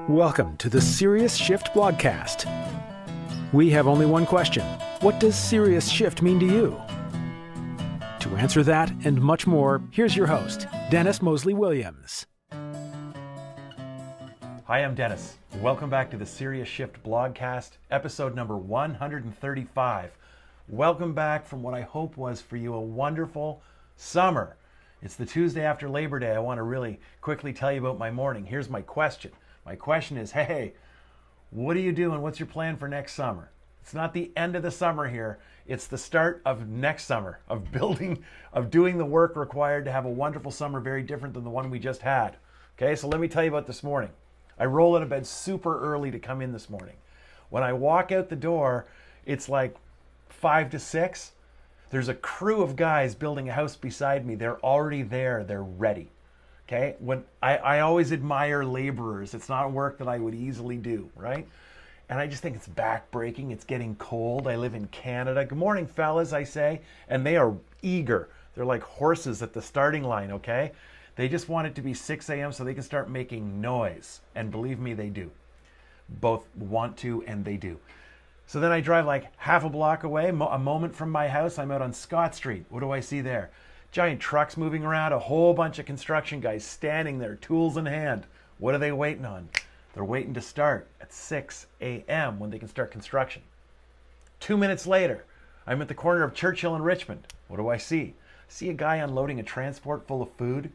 Welcome to the Serious Shift blogcast. We have only one question. What does Serious Shift mean to you? To answer that and much more, here's your host, Dennis Moseley-Williams. Hi, I'm Dennis. Welcome back to the Serious Shift blogcast, episode number 135. Welcome back from what I hope was for you a wonderful summer. It's the Tuesday after Labor Day. I want to really quickly tell you about my morning. Here's my question. My question is, hey, what are you doing? What's your plan for next summer? It's not the end of the summer here. It's the start of next summer, of doing the work required to have a wonderful summer, very different than the one we just had. Okay, so let me tell you about this morning. I roll out of bed super early to come in this morning. When I walk out the door, it's like 5 to 6. There's a crew of guys building a house beside me. They're already there. They're ready. Okay? When I always admire laborers. It's not work that I would easily do, right? And I just think it's backbreaking. It's getting cold. I live in Canada. Good morning, fellas, I say. And they are eager. They're like horses at the starting line, okay? They just want it to be 6 a.m. so they can start making noise. And believe me, they do. Both want to and they do. So then I drive like half a block away, a moment from my house. I'm out on Scott Street. What do I see there? Giant trucks moving around, a whole bunch of construction guys standing there, tools in hand. What are they waiting on? They're waiting to start at 6 a.m. when they can start construction. 2 minutes later, I'm at the corner of Churchill and Richmond. What do I see? See a guy unloading a transport full of food,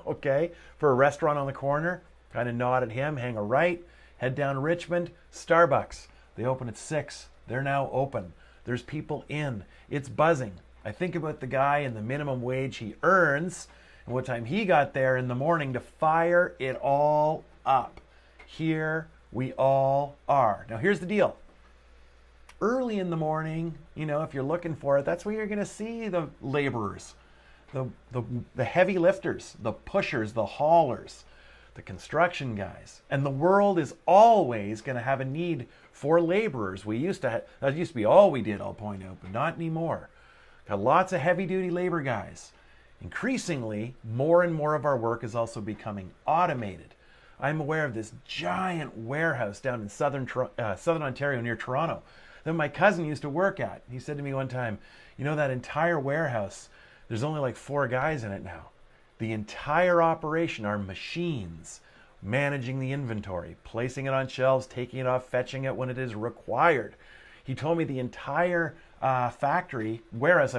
okay, for a restaurant on the corner. Kind of nod at him, hang a right, head down Richmond, Starbucks. They open at 6. They're now open. There's people in. It's buzzing. I think about the guy and the minimum wage he earns and what time he got there in the morning to fire it all up. Here we all are. Now here's the deal. Early in the morning, if you're looking for it, that's where you're going to see the laborers, the heavy lifters, the pushers, the haulers, the construction guys. And the world is always going to have a need for laborers. That used to be all we did, I'll point out, but not anymore. Got lots of heavy-duty labor guys. Increasingly, more and more of our work is also becoming automated. I'm aware of this giant warehouse down in southern Ontario near Toronto that my cousin used to work at. He said to me one time, that entire warehouse, there's only like 4 guys in it now. The entire operation are machines managing the inventory, placing it on shelves, taking it off, fetching it when it is required. He told me the entire warehouse,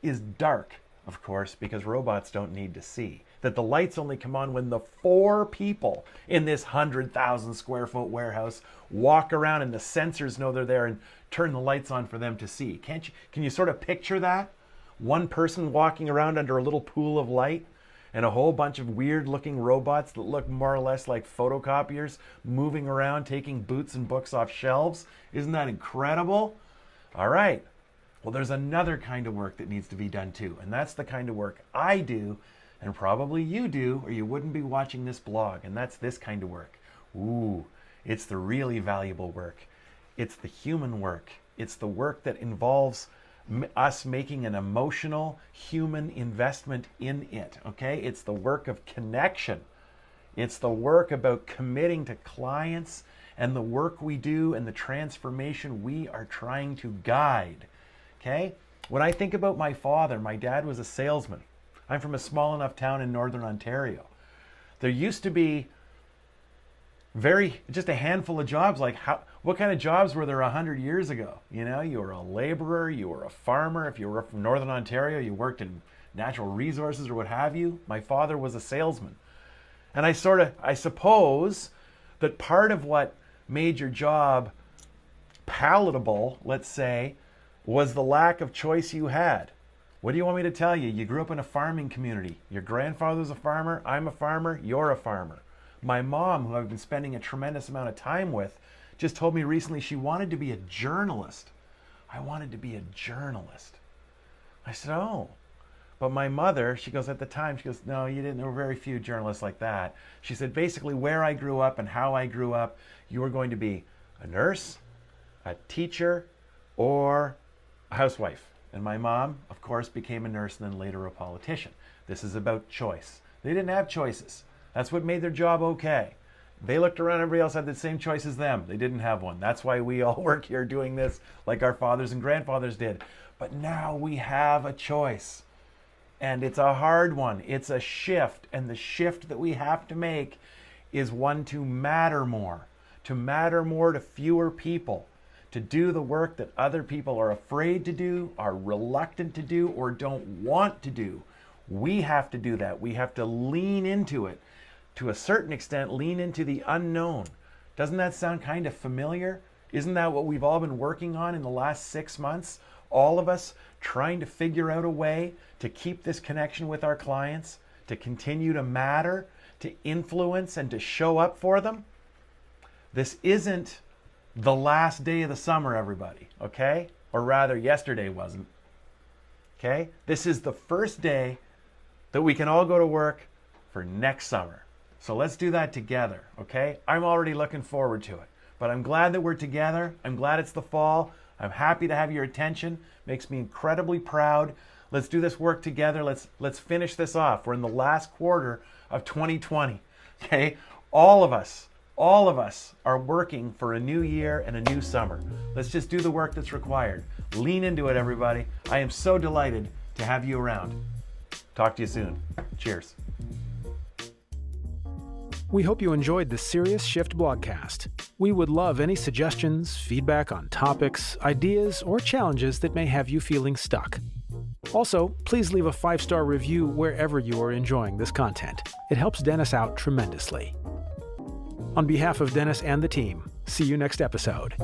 is dark, of course, because robots don't need to see. That the lights only come on when the 4 people in this 100,000 square foot warehouse walk around and the sensors know they're there and turn the lights on for them to see. Can you sort of picture that? One person walking around under a little pool of light and a whole bunch of weird looking robots that look more or less like photocopiers moving around taking boots and books off shelves. Isn't that incredible? All right. Well, there's another kind of work that needs to be done too, and that's the kind of work I do and probably you do, or you wouldn't be watching this blog, and that's this kind of work. Ooh, it's the really valuable work. It's the human work. It's the work that involves us making an emotional human investment in it, okay? It's the work of connection. It's the work about committing to clients and the work we do and the transformation we are trying to guide, okay? When I think about my father, my dad was a salesman. I'm from a small enough town in northern Ontario. There used to be just a handful of jobs. What kind of jobs were there 100 years ago? You were a laborer, you were a farmer. If you were from northern Ontario, you worked in natural resources or what have you. My father was a salesman. And I suppose that part of what made your job palatable, let's say, was the lack of choice you had. What do you want me to tell you? You grew up in a farming community. Your grandfather's a farmer, I'm a farmer, you're a farmer. My mom, who I've been spending a tremendous amount of time with, just told me recently she wanted to be a journalist. I wanted to be a journalist. I said, oh. But my mother, at the time, no, you didn't. There were very few journalists like that. She said, basically, where I grew up and how I grew up, you were going to be a nurse, a teacher, or a housewife. And my mom, of course, became a nurse and then later a politician. This is about choice. They didn't have choices. That's what made their job okay. They looked around, everybody else had the same choice as them. They didn't have one. That's why we all work here doing this like our fathers and grandfathers did. But now we have a choice. And it's a hard one. It's a shift. And the shift that we have to make is one to matter more to fewer people, to do the work that other people are afraid to do, are reluctant to do, or don't want to do. We have to do that. We have to lean into it. To a certain extent, lean into the unknown. Doesn't that sound kind of familiar? Isn't that what we've all been working on in the last 6 months? All of us trying to figure out a way to keep this connection with our clients, to continue to matter, to influence, and to show up for them. This isn't the last day of the summer, everybody, okay? Or rather, yesterday wasn't, okay? This is the first day that we can all go to work for next summer. So let's do that together, okay? I'm already looking forward to it. But I'm glad that we're together. I'm glad it's the fall. I'm happy to have your attention. Makes me incredibly proud. Let's do this work together. Let's finish this off. We're in the last quarter of 2020, okay? All of us are working for a new year and a new summer. Let's just do the work that's required. Lean into it, everybody. I am so delighted to have you around. Talk to you soon. Cheers. We hope you enjoyed the Serious Shift blogcast. We would love any suggestions, feedback on topics, ideas, or challenges that may have you feeling stuck. Also, please leave a 5-star review wherever you are enjoying this content. It helps Dennis out tremendously. On behalf of Dennis and the team, see you next episode.